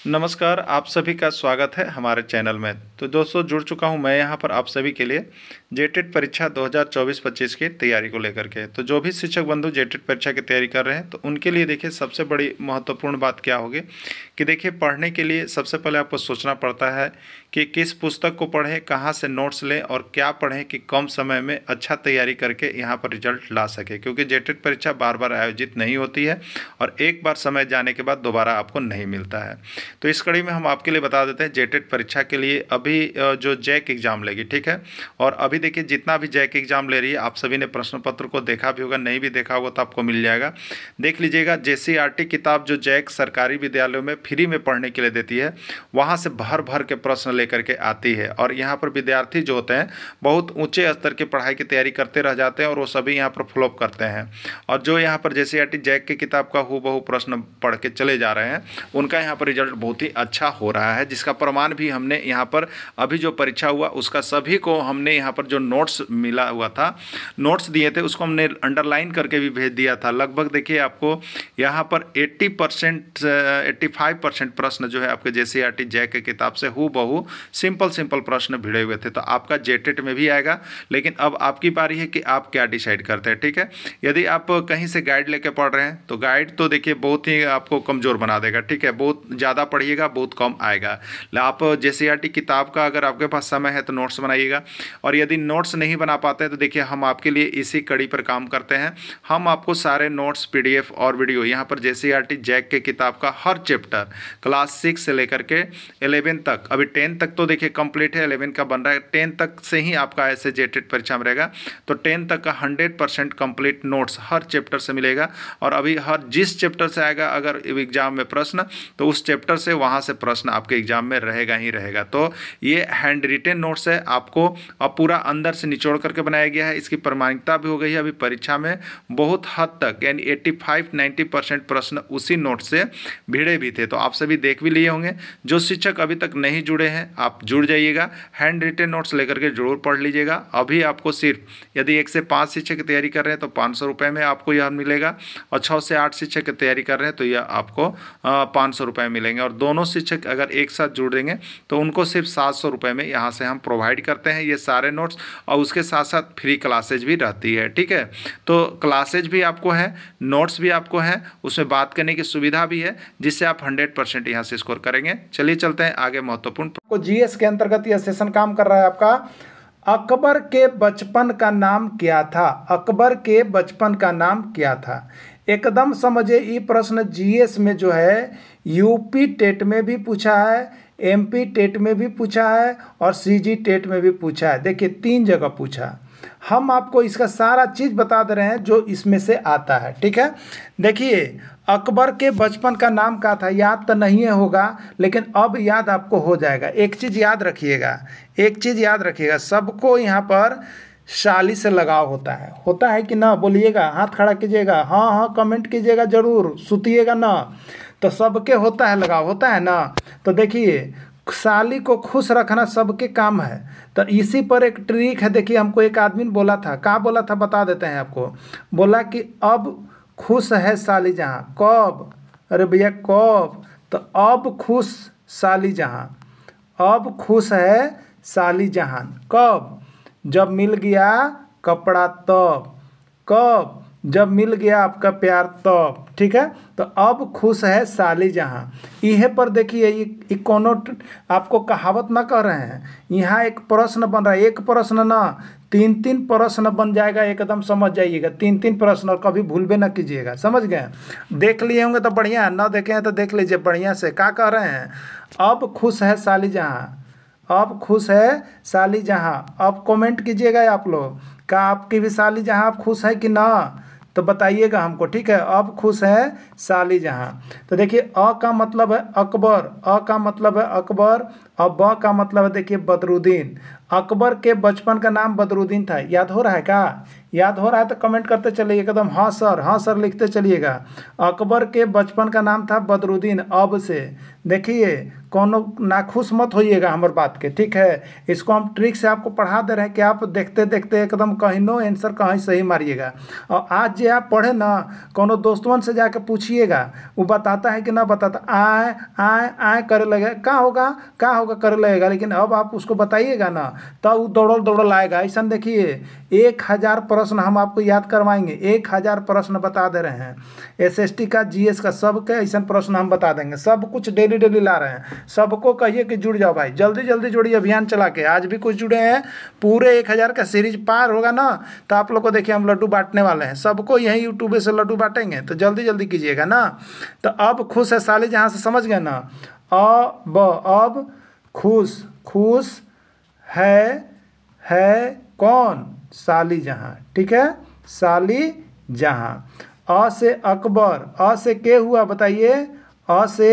नमस्कार, आप सभी का स्वागत है हमारे चैनल में। तो दोस्तों जुड़ चुका हूं मैं यहाँ पर आप सभी के लिए जेटेट परीक्षा 2024-25 की तैयारी को लेकर के। तो जो भी शिक्षक बंधु जेटेट परीक्षा की तैयारी कर रहे हैं तो उनके लिए देखिए सबसे बड़ी महत्वपूर्ण बात क्या होगी कि देखिए पढ़ने के लिए सबसे पहले आपको सोचना पड़ता है कि किस पुस्तक को पढ़ें, कहाँ से नोट्स लें और क्या पढ़ें कि कम समय में अच्छा तैयारी करके यहाँ पर रिजल्ट ला सके, क्योंकि जेटेट परीक्षा बार बार आयोजित नहीं होती है और एक बार समय जाने के बाद दोबारा आपको नहीं मिलता है। तो इस कड़ी में हम आपके लिए बता देते हैं जेटेट परीक्षा के लिए अभी जो जैक एग्ज़ाम लेगी, ठीक है। और अभी देखिए जितना भी जैक एग्ज़ाम ले रही है आप सभी ने प्रश्न पत्र को देखा भी होगा, नहीं भी देखा होगा तो आपको मिल जाएगा, देख लीजिएगा। JCERT किताब जो जैक सरकारी विद्यालयों में फ्री में पढ़ने के लिए देती है, वहाँ से भर भर के प्रश्न लेकर के आती है और यहाँ पर विद्यार्थी जो होते हैं बहुत ऊंचे स्तर की पढ़ाई की तैयारी करते रह जाते हैं और वो सभी यहाँ पर फ्लॉप करते हैं। और जो यहाँ पर JCERT जैक की किताब का हूबहू प्रश्न पढ़ के चले जा रहे हैं उनका यहाँ पर रिजल्ट बहुत ही अच्छा हो रहा है, जिसका प्रमाण भी हमने यहाँ पर अभी जो परीक्षा हुआ उसका सभी को हमने यहाँ पर जो नोट्स मिला हुआ था, नोट्स दिए थे उसको हमने अंडरलाइन करके भी भेज दिया था। लगभग देखिए आपको यहाँ पर 80% 85% प्रश्न जो है आपके JCERT जैक की किताब से हूबहू सिंपल प्रश्न भिड़े हुए थे। तो आपका जेटेट में भी आएगा, लेकिन अब आपकी बारी है कि आप क्या डिसाइड करते हैं, ठीक है। यदि आप कहीं से गाइड लेके पढ़ रहे हैं तो गाइड तो देखिए बहुत ही आपको कमज़ोर बना देगा, ठीक है। बहुत ज़्यादा पढ़िएगा बहुत कम आएगा। आप JCERT किताब का अगर आपके पास समय है तो नोट्स बनाइएगा, और यदि नोट्स नहीं बना पाते हैं तो देखिए हम आपके लिए इसी कड़ी पर काम करते हैं। हम आपको सारे नोट्स PDF और वीडियो यहाँ पर JCERT जैक के किताब का हर चैप्टर क्लास 6 से लेकर के 11 तक, अभी 10 तक तो देखिए कंप्लीट है, 11 का बन रहा है, 10 तक से ही आपका ऐसे जेटेट परीक्षा में रहेगा। तो 10 तक का 100% कंप्लीट नोट्स हर चैप्टर से मिलेगा। और अभी हर जिस चैप्टर से आएगा अगर एग्जाम में प्रश्न तो उस चैप्टर से वहाँ से प्रश्न आपके एग्जाम में रहेगा ही रहेगा। तो ये हैंड रिटेन नोट्स है, आपको अब पूरा अंदर से निचोड़ करके बनाया गया है। इसकी प्रामाणिकता भी हो गई है अभी परीक्षा में बहुत हद तक, यानी 85-90% प्रश्न उसी नोट से भिड़े भी थे। तो आप सभी देख भी लिए होंगे। जो शिक्षक अभी तक नहीं जुड़े हैं आप जुड़ जाइएगा, हैंड रिटेन नोट्स लेकर के जरूर पढ़ लीजिएगा। अभी आपको सिर्फ यदि 1 से 5 शिक्षक की तैयारी कर रहे हैं तो 500 रुपये में आपको यह मिलेगा, और 6 से 8 शिक्षक की तैयारी कर रहे हैं तो यह आपको 500 रुपये मिलेंगे। और दोनों शिक्षक अगर एक साथ जुड़ देंगे तो उनको सिर्फ 700 रुपये में यहाँ से हम प्रोवाइड करते हैं ये सारे नोट्स, और उसके साथ साथ फ्री क्लासेज भी रहती है, ठीक है। तो क्लासेज भी आपको है, नोट्स भी आपको है, उसमें बात करने की सुविधा भी है, जिससे आप 100% यहाँ से स्कोर करेंगे। चलिए चलते हैं आगे महत्वपूर्ण को GS के अंतर्गत यह सेशन काम कर रहा है आपका। अकबर के बचपन का नाम क्या था? अकबर के बचपन का नाम क्या था? एकदम समझे, ये प्रश्न GS में जो है UP टेट में भी पूछा है, MP टेट में भी पूछा है और CG टेट में भी पूछा है। देखिए 3 जगह पूछा। हम आपको इसका सारा चीज़ बता दे रहे हैं जो इसमें से आता है, ठीक है। देखिए अकबर के बचपन का नाम क्या था, याद तो नहीं होगा लेकिन अब याद आपको हो जाएगा। एक चीज़ याद रखिएगा, एक चीज़ याद रखिएगा, सबको यहाँ पर शाली से लगाव होता है कि ना? बोलिएगा, हाथ खड़ा कीजिएगा, हाँ हाँ कमेंट कीजिएगा जरूर, सुतिएगा ना। तो सबके होता है लगाव, होता है ना। तो देखिए साली को खुश रखना सबके काम है, तो इसी पर एक ट्रिक है। देखिए हमको एक आदमी ने बोला था, कहाँ बोला था बता देते हैं आपको। बोला कि अब खुश है साली जहाँ, कब? अरे भैया कब? तो अब खुश साली जहाँ, अब खुश है साली जहाँ कब? जब मिल गया कपड़ा तब। कब? जब मिल गया आपका प्यार तब, ठीक है। तो अब खुश है साली जहाँ, यह पर देखिए ये कोनो आपको कहावत ना कह रहे हैं, यहाँ एक प्रश्न बन रहा है। एक प्रश्न ना 3-3 प्रश्न बन जाएगा, एकदम समझ जाइएगा। 3-3 प्रश्न, और कभी भूलबे ना कीजिएगा, समझ गए। देख लिए होंगे तो बढ़िया, ना देखे हैं तो देख लीजिए बढ़िया से। क्या कह रहे हैं? अब खुश है साली जहाँ, अब खुश है साली जहाँ। अब कमेंट कीजिएगा आप लोग, क्या आपकी भी साली जहाँ आप खुश है कि ना? तो बताइएगा हमको, ठीक है। अब खुश है साली जहाँ। तो देखिए अ का मतलब है अकबर, अ का मतलब है अकबर, और ब का मतलब है देखिए बदरुद्दीन। अकबर के बचपन का नाम बदरुद्दीन था। याद हो रहा है क्या? याद हो रहा है तो कमेंट करते चलिए एकदम हाँ सर लिखते चलिएगा। अकबर के बचपन का नाम था बदरुद्दीन। अब से देखिए कोनो नाखुश मत होइएगा हमारे बात के, ठीक है। इसको हम ट्रिक से आपको पढ़ा दे रहे हैं कि आप देखते देखते एकदम कहीं नो आंसर कहीं सही मारिएगा। और आज जो आप पढ़े ना, कोनो दोस्तवन से जाके पूछिएगा, वो बताता है कि ना बताता, आए आए आए करे लगेगा, क्या होगा करे लगेगा, लेकिन अब आप उसको बताइएगा ना तब वो दौड़ल आएगा। ऐसा देखिए 1000 प्रश्न हम आपको याद करवाएंगे, 1000 प्रश्न बता दे रहे हैं। SST का, GS का, सबके ऐसा प्रश्न हम बता देंगे। सब कुछ डेली ला रहे हैं। सबको कहिए कि जुड़ जाओ भाई, जल्दी जुड़िए अभियान चला के। आज भी कुछ जुड़े हैं, पूरे 1000 का सीरीज पार होगा ना तो आप लोग को देखिए हम लड्डू बांटने वाले हैं। सबको यही यूट्यूब से लड्डू बांटेंगे, तो जल्दी कीजिएगा ना। तो अब खुश है साली जहाँ से, समझ गए ना। अब खुश है कौन? साली जहाँ, ठीक है, साली जहाँ। अ से अकबर, अ से के हुआ बताइए? अ से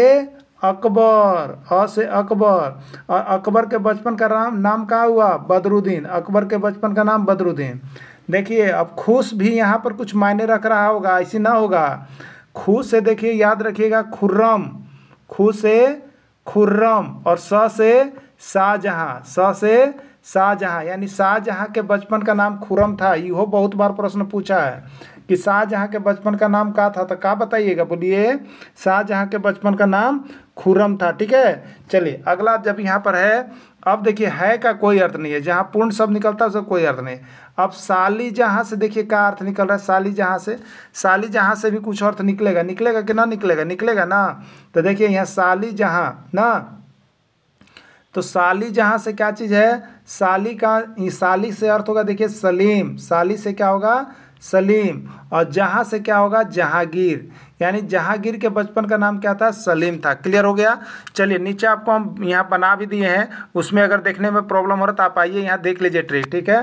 अकबर, अ से अकबर। और अकबर के बचपन का नाम क्या हुआ? बदरुद्दीन। अकबर के बचपन का नाम बदरुद्दीन। देखिए अब खुश भी यहाँ पर कुछ मायने रख रहा होगा, ऐसी ना होगा। खुश से देखिए याद रखिएगा खुर्रम, खुश से खुर्रम। और स से शाहजहाँ, स से शाहजहाँ, यानी शाहजहाँ के बचपन का नाम खुर्रम था। यो बहुत बार प्रश्न पूछा है कि शाहजहाँ के बचपन का नाम क्या था, तो क्या बताइएगा? बोलिए। शाहजहाँ के बचपन का नाम खुर्रम था, ठीक है। चलिए अगला, जब यहाँ पर है, अब देखिए है का कोई अर्थ नहीं है, जहाँ पूर्ण शब्द निकलता है उसका कोई अर्थ नहीं। अब साली जहाँ से देखिए क्या अर्थ निकल रहा है? साली जहाँ से भी कुछ अर्थ निकलेगा कि ना निकलेगा ना। तो देखिए यहाँ साली जहाँ ना, तो साली जहाँ से क्या चीज़ है? साली से अर्थ होगा देखिए सलीम। साली से क्या होगा? सलीम। और जहाँ से क्या होगा? जहांगीर। यानी जहांगीर के बचपन का नाम क्या था? सलीम था। क्लियर हो गया? चलिए नीचे आपको हम यहाँ बना भी दिए हैं, उसमें अगर देखने में प्रॉब्लम हो रहा तो आप आइए यहाँ देख लीजिए ट्रिक, ठीक है।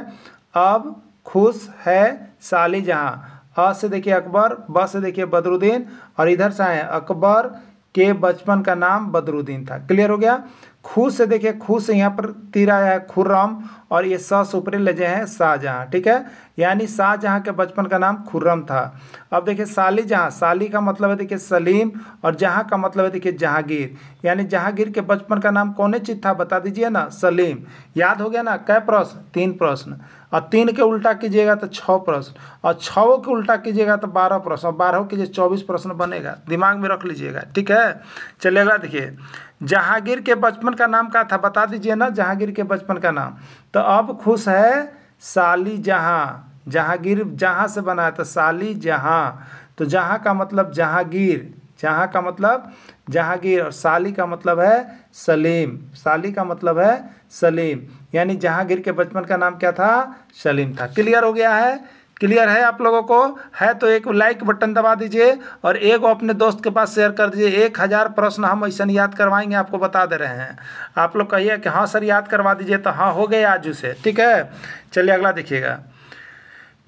अब खुश है साली जहाँ। अ से देखिए अकबर, ब से देखिए बदरुद्दीन, और इधर से आए अकबर के बचपन का नाम बदरुद्दीन था। क्लियर हो गया? खुश से देखिए, खुश से यहाँ पर तीर आया है खुर्रम, और ये स से ऊपर लगे हैं शाहजहाँ, ठीक है। यानी शाहजहाँ के बचपन का नाम खुर्रम था। अब देखिए साली जहाँ, साली का मतलब है देखिए सलीम, और जहाँ का मतलब है देखिए जहांगीर। यानी जहांगीर के बचपन का नाम कौन चीज था बता दीजिए ना? सलीम। याद हो गया ना? कै प्रश्न? 3 प्रश्न। और 3 के उल्टा कीजिएगा तो 6 प्रश्न, और 6 के उल्टा कीजिएगा तो 12 प्रश्न, और 12 कीजिए 24 प्रश्न बनेगा। दिमाग में रख लीजिएगा, ठीक है। चलिए अगला देखिए, जहांगीर के बचपन का नाम क्या था बता दीजिए ना? जहांगीर के बचपन का नाम। तो अब खुश है साली जहाँ, जहांगीर जहाँ से बना है तो साली जहाँ। तो जहाँ का मतलब जहांगीर, जहाँ का मतलब जहांगीर, और साली का मतलब है सलीम। साली का मतलब है सलीम, यानी जहांगीर के बचपन का नाम क्या था? सलीम था। क्लियर हो गया है? क्लियर है आप लोगों को? है तो एक लाइक बटन दबा दीजिए, और एक अपने दोस्त के पास शेयर कर दीजिए। 1000 प्रश्न हम ऐसा याद करवाएंगे, आपको बता दे रहे हैं। आप लोग कहिए कि हाँ सर याद करवा दीजिए, तो हाँ हो गए आज उसे, ठीक है। चलिए अगला देखिएगा,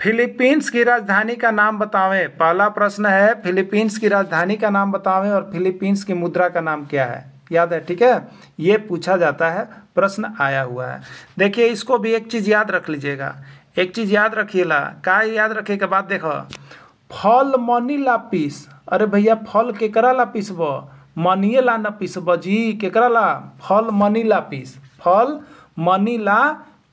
फिलीपींस की राजधानी का नाम बतावें। पहला प्रश्न है फिलीपींस की राजधानी का नाम बतावें, और फिलीपींस की मुद्रा का नाम क्या है? याद है, ठीक है। ये पूछा जाता है, प्रश्न आया हुआ है। देखिए इसको भी एक चीज़ याद रख लीजिएगा, एक चीज़ याद रखिएला। का याद रखे के बाद देखो, फल मनी ला पीस। अरे भैया फल केकरा ला पीसब? मनिए ला न पीसब जी, केकरा ला? फल मनी ला पीस, फल मनी ला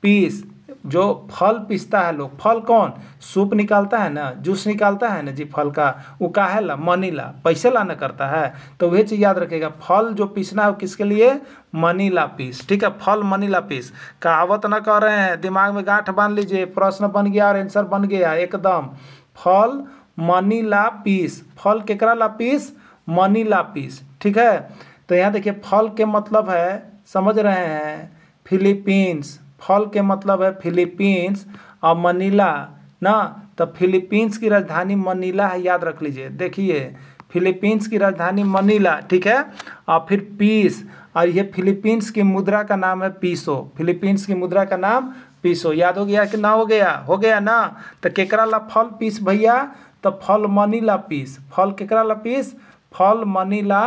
पीस। जो फल पीसता है लोग, फल कौन? सूप निकालता है ना, जूस निकालता है ना जी फल का, वो काहे ला? मनी ला, पैसे ला न करता है। तो वह चीज़ याद रखेगा, फल जो पीसना है वो किसके लिए? मनी ला पीस, ठीक है। फल मनी ला पीस, कहावत ना कर रहे हैं, दिमाग में गांठ बांध लीजिए। प्रश्न बन गया और आंसर बन गया एकदम। फल मनी ला पीस, फल केकरा ला पीस? मनी ला पीस, ठीक है। तो यहाँ देखिए फल के मतलब है, समझ रहे हैं, फिलीपींस। फल के मतलब है फिलीपींस, और मनीला ना, तो फिलीपींस की राजधानी मनीला है, याद रख लीजिए। देखिए फिलीपींस की राजधानी मनीला, ठीक है। और फिर पीस, और ये फिलीपींस की मुद्रा का नाम है पीसो। फिलीपींस की मुद्रा का नाम पीसो। याद हो गया कि ना? हो गया, हो गया ना। तो केकरा ला फल पीस भैया? तो फल मनीला पीस। फल केकरा ला पीस? फल मनीला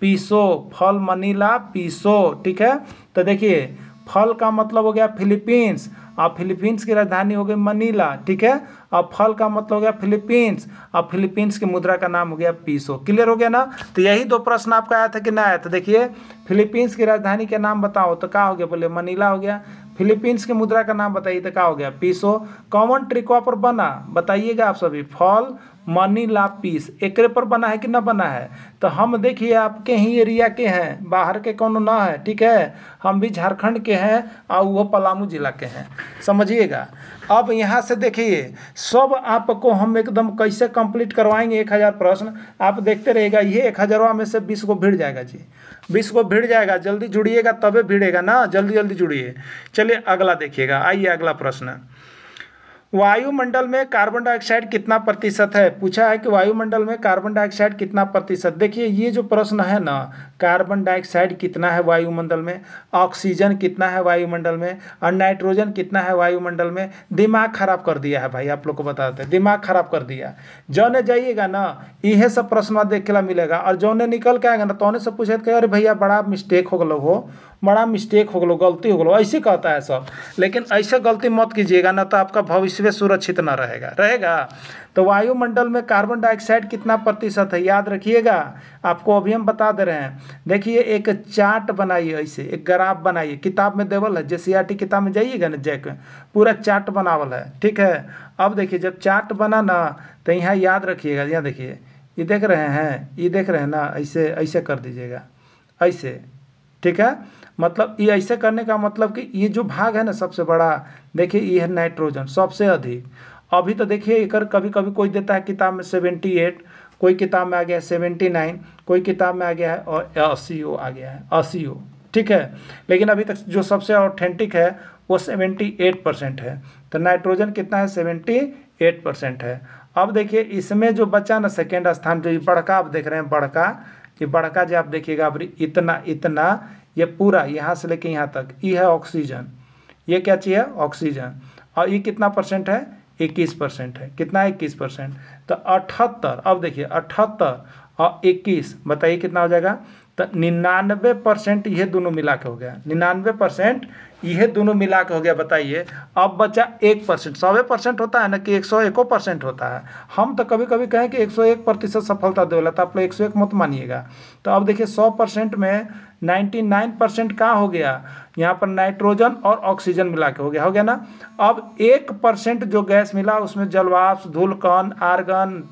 पीसो, फल मनीला पीसो, ठीक है। तो देखिए फल का मतलब हो गया फिलीपींस, और फिलीपींस की राजधानी हो गई मनीला, ठीक है। अब फल का मतलब हो गया फिलीपींस, अब फिलीपींस की मुद्रा का नाम हो गया पीसो। क्लियर हो गया ना। तो यही दो प्रश्न आपका आया था कि ना आया था। देखिए फिलीपींस की राजधानी के नाम बताओ तो क्या हो गया, बोले मनीला हो गया। फिलीपींस की मुद्रा का नाम बताइए तो क्या हो गया, पीसो। कॉमन ट्रिकवा पर बना बताइएगा आप सभी, फल मनीला पीस एकरे पर बना है कि ना बना है। तो हम देखिए आपके ही एरिया के हैं, बाहर के कौन ना है, ठीक है। हम भी झारखंड के हैं और वो पलामू जिला के हैं, समझिएगा। अब यहाँ से देखिए सब आपको हम एकदम कैसे कंप्लीट करवाएंगे 1000 प्रश्न, आप देखते रहिएगा। ये 1000 में से 20 को भिड़ जाएगा जी, 20 को भिड़ जाएगा। जल्दी जुड़िएगा तबे भिड़ेगा ना, जल्दी जल्दी जुड़िए। चलिए अगला देखिएगा, आइए अगला प्रश्न। वायुमंडल में कार्बन डाइऑक्साइड कितना प्रतिशत है, पूछा है कि वायुमंडल में कार्बन डाइऑक्साइड कितना प्रतिशत। देखिए ये जो प्रश्न है ना, कार्बन डाइऑक्साइड कितना है वायुमंडल में, ऑक्सीजन कितना है वायुमंडल में, और नाइट्रोजन कितना है वायुमंडल में, दिमाग खराब कर दिया है भाई, आप लोग को बताते हैं दिमाग खराब कर दिया। जौने जाइएगा ना यह सब प्रश्न देखे ला मिलेगा, और जौने निकल के आएगा ना तौने से पूछे कि अरे भैया बड़ा मिस्टेक हो गलो हो, बड़ा मिस्टेक हो गलो, गलती हो गलो, ऐसे कहता है सब। लेकिन ऐसे गलती मत कीजिएगा ना, तो आपका भविष्य सुरक्षित ना रहेगा। तो वायुमंडल में कार्बन डाइऑक्साइड कितना प्रतिशत है याद रखिएगा, आपको अभी हम बता दे रहे हैं। देखिए एक चार्ट बनाइए, ऐसे एक ग्राफ बनाइए, किताब में देवल है, JCRT किताब में जाइएगा ना जैक पूरा चार्ट बनावल है, ठीक है। अब देखिए जब चार्ट बना ना तो यहाँ याद रखिएगा, यहाँ देखिए ये देख रहे हैं, ये देख रहे हैं ना, ऐसे ऐसे कर दीजिएगा, ऐसे, ठीक है। मतलब ये ऐसे करने का मतलब कि ये जो भाग है ना सबसे बड़ा, देखिए ये है नाइट्रोजन सबसे अधिक। अभी तो देखिए एक कभी कभी कोई देता है किताब में 78, कोई किताब में आ गया है 79, कोई किताब में आ गया है और 80 आ गया है, 80, ठीक है। लेकिन अभी तक जो सबसे ऑथेंटिक है वो 78% है। तो नाइट्रोजन कितना है, 78% है। अब देखिए इसमें जो बचा ना सेकेंड स्थान, जो ये बड़का आप देख रहे हैं, बड़का ये बड़का जो आप देखिएगा अब इतना इतना, ये पूरा यहाँ से लेके यहाँ तक ये है ऑक्सीजन, ये क्या चीज़ है ऑक्सीजन। और ये कितना परसेंट है, 21% है। कितना है 21%, तो 78। अब देखिए 78 और 21 बताइए कितना हो जाएगा, तो 99% ये दोनों मिला के हो गया, 99% ये दोनों मिला के हो गया। बताइए अब बचा 1%, 100% होता है ना कि 101% होता है। हम तो कभी कभी कहें कि 101% सफलता देला, तो आप लोग 101 मत मानिएगा। तो अब देखिए 100% में 99% कहाँ हो गया, यहाँ पर नाइट्रोजन और ऑक्सीजन मिला के हो गया ना। अब 1% जो गैस मिला उसमें जलवाष्प, धूलकण, आर्गन,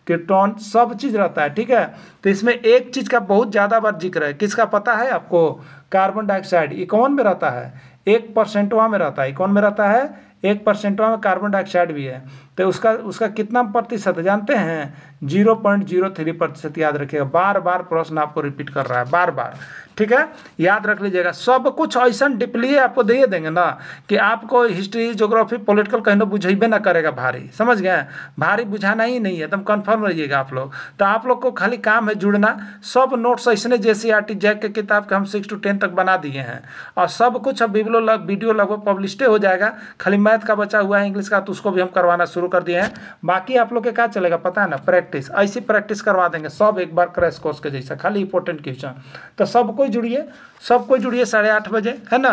कीटोन सब चीज़ रहता है, ठीक है। तो इसमें एक चीज़ का बहुत ज़्यादा बार जिक्र है, किसका पता है आपको, कार्बन डाइऑक्साइड। ये कौन में रहता है, 1% में रहता है। कौन में रहता है, 1% में कार्बन डाइऑक्साइड भी है। तो उसका कितना प्रतिशत जानते हैं, 0.03%। याद रखिएगा, बार बार प्रश्न आपको रिपीट कर रहा है, बार बार, ठीक है, याद रख लीजिएगा। सब कुछ ऐसा डिप्ली आपको दे देंगे ना कि आपको हिस्ट्री, ज्योग्राफी, पॉलिटिकल कहीं ना बुझेबे ना करेगा भारी, समझ गए, भारी बुझाना ही नहीं है, एकदम कन्फर्म रहिएगा आप लोग। तो आप लोग को खाली काम है जुड़ना। सब नोट्स ऐसे JCRT जैक के किताब के हम 6 to 10 तक बना दिए हैं, और सब कुछ अब वीडियो लगभग पब्लिश हो जाएगा। खाली मैथ का बचा हुआ है, इंग्लिश का, तो उसको भी हम करवाना शुरू कर दिए हैं। बाकी आप लोग के क्या चलेगा पता है ना, प्रैक्टिस, ऐसी प्रैक्टिस करवा देंगे सब एक बार क्रैश कोर्स के जैसा, खाली इंपॉर्टेंट क्वेश्चन। तो सबको जुड़िए, 8:30 बजे, है ना।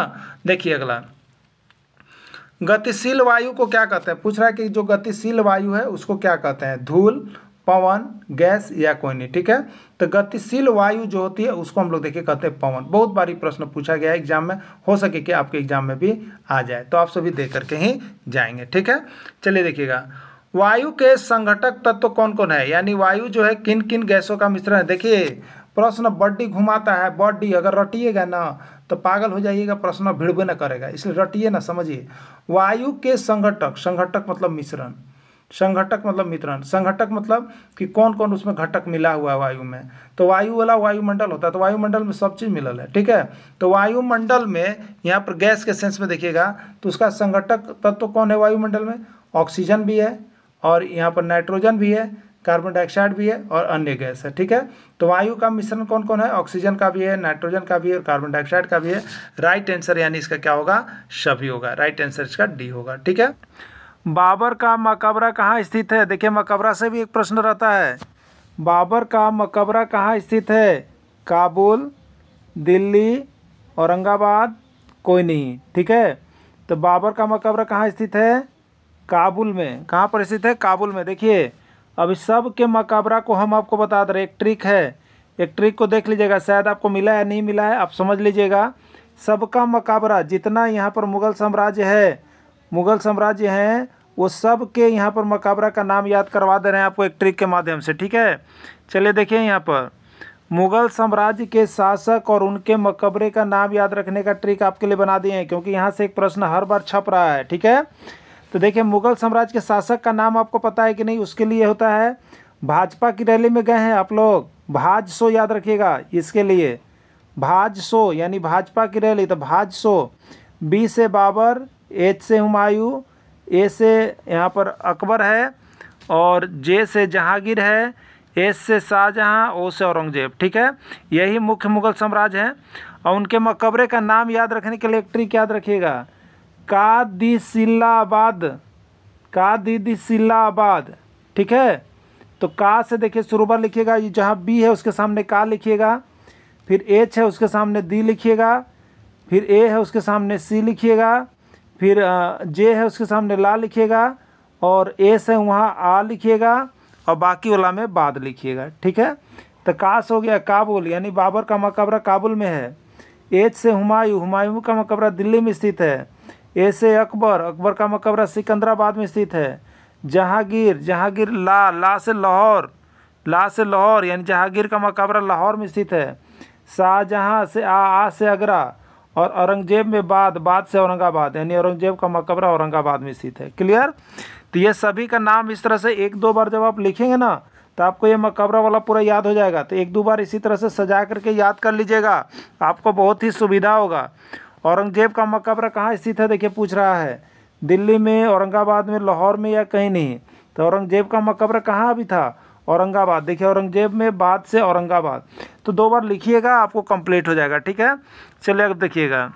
देखिए अगला, गतिशील वायु को क्या कहते हैं, पूछ रहा है कि जो गतिशील वायु है उसको क्या कहते हैं, धूल, पवन, गैस या कोई नहीं, ठीक है। तो गतिशील वायु जो होती है उसको हम लोग देखिए कहते हैं पवन। बहुत बारी प्रश्न पूछा गया है एग्जाम में, हो सके कि आपके एग्जाम में भी आ जाए, तो आप सभी देख करके ही जाएंगे, ठीक है। चलिए देखिएगा, वायु के संघटक तत्व कौन कौन है, यानी वायु जो है किन किन गैसों का मिश्रण है। देखिए प्रश्न बॉडी घुमाता है, बॉडी अगर रटिएगा ना तो पागल हो जाइएगा, प्रश्न भिड़बे ना करेगा, इसलिए रटिए ना, समझिए। वायु के संघटक, संघटक मतलब मिश्रण, संघटक मतलब मिश्रण, संघटक मतलब कि कौन कौन उसमें घटक मिला हुआ है वायु में। तो वायु वाला वायुमंडल होता है, तो वायुमंडल में सब चीज़ मिलल है, ठीक है। तो वायुमंडल में यहाँ पर गैस के सेंस में देखिएगा तो उसका संघटक तत्व कौन है वायुमंडल में, ऑक्सीजन भी है, और यहाँ पर नाइट्रोजन भी है, कार्बन डाइऑक्साइड भी है, और अन्य गैस है, ठीक है। तो वायु का मिश्रण कौन कौन है, ऑक्सीजन का भी है, नाइट्रोजन का भी है, और कार्बन डाइऑक्साइड का भी है। राइट आंसर यानी इसका क्या होगा, सभी होगा, राइट आंसर इसका डी होगा, ठीक है। बाबर का मकबरा कहाँ स्थित है, देखिए मकबरा से भी एक प्रश्न रहता है, बाबर का मकबरा कहाँ स्थित है। काबुल, दिल्ली, औरंगाबाद, कोई नहीं। ठीक है, तो बाबर का मकबरा कहाँ स्थित है? काबुल में। कहाँ पर स्थित है? काबुल में। देखिए अब इस सब के मकबरा को हम आपको बता दे रहे, एक ट्रिक है, एक ट्रिक को देख लीजिएगा, शायद आपको मिला है नहीं मिला है, आप समझ लीजिएगा। सबका मकबरा जितना यहाँ पर मुग़ल साम्राज्य है, मुग़ल साम्राज्य हैं, वो सब के यहाँ पर मकबरा का नाम याद करवा दे रहे हैं आपको एक ट्रिक के माध्यम से। ठीक है, चलिए देखिए यहाँ पर मुग़ल साम्राज्य के शासक और उनके मकबरे का नाम याद रखने का ट्रिक आपके लिए बना दिए हैं, क्योंकि यहाँ से एक प्रश्न हर बार छप रहा है। ठीक है, तो देखिए मुग़ल साम्राज्य के शासक का नाम आपको पता है कि नहीं? उसके लिए होता है, भाजपा की रैली में गए हैं आप लोग, भाजसो याद रखिएगा इसके लिए, भाजसो यानी भाजपा की रैली, तो भाजसो। बी से बाबर, एच से हुमायूं, ए से यहाँ पर अकबर है, और जे से जहांगीर है, एस से शाहजहां, ओ से औरंगजेब। ठीक है, यही मुख्य मुग़ल साम्राज्य हैं। और उनके मकबरे का नाम याद रखने के लिए एक ट्रिक याद रखिएगा, कादिसिल्लाबाद, कादिसिल्लाबाद। ठीक है, तो का से देखिए शुरू बार लिखिएगा, ये जहाँ बी है उसके सामने का लिखिएगा, फिर एच है उसके सामने दी लिखिएगा, फिर ए है उसके सामने सी लिखिएगा, फिर जे है उसके सामने ला लिखिएगा, और एस है वहाँ आ लिखिएगा, और बाकी वाला में बाद लिखिएगा। ठीक है, तो कास हो गया काबुल, यानी बाबर का मकबरा काबुल में है। एच से हुमायूं, हुमायूं का मकबरा दिल्ली में स्थित है। ए से अकबर, अकबर का मकबरा सिकंदराबाद में स्थित है। जहांगीर, जहांगीर ला से लाहौर, ला से लाहौर यानी जहांगीर का मकबरा लाहौर में स्थित है। शाहजहां से आ से आगरा, और औरंगजेब में बाद से औरंगाबाद, यानी औरंगजेब का मकबरा औरंगाबाद में स्थित है। क्लियर? तो ये सभी का नाम इस तरह से एक दो बार जब आप लिखेंगे ना, तो आपको ये मकबरा वाला पूरा याद हो जाएगा। तो एक दो बार इसी तरह से सजा करके याद कर लीजिएगा, आपको बहुत ही सुविधा होगा। औरंगजेब का मकबरा कहाँ स्थित है? देखिए पूछ रहा है, दिल्ली में, औरंगाबाद में, लाहौर में, या कहीं नहीं? तो औरंगजेब का मकबरा कहाँ अभी था? औरंगाबाद। देखिए औरंगजेब में बाद से औरंगाबाद, तो दो बार लिखिएगा, आपको कंप्लीट हो जाएगा। ठीक है, चलिए अब देखिएगा,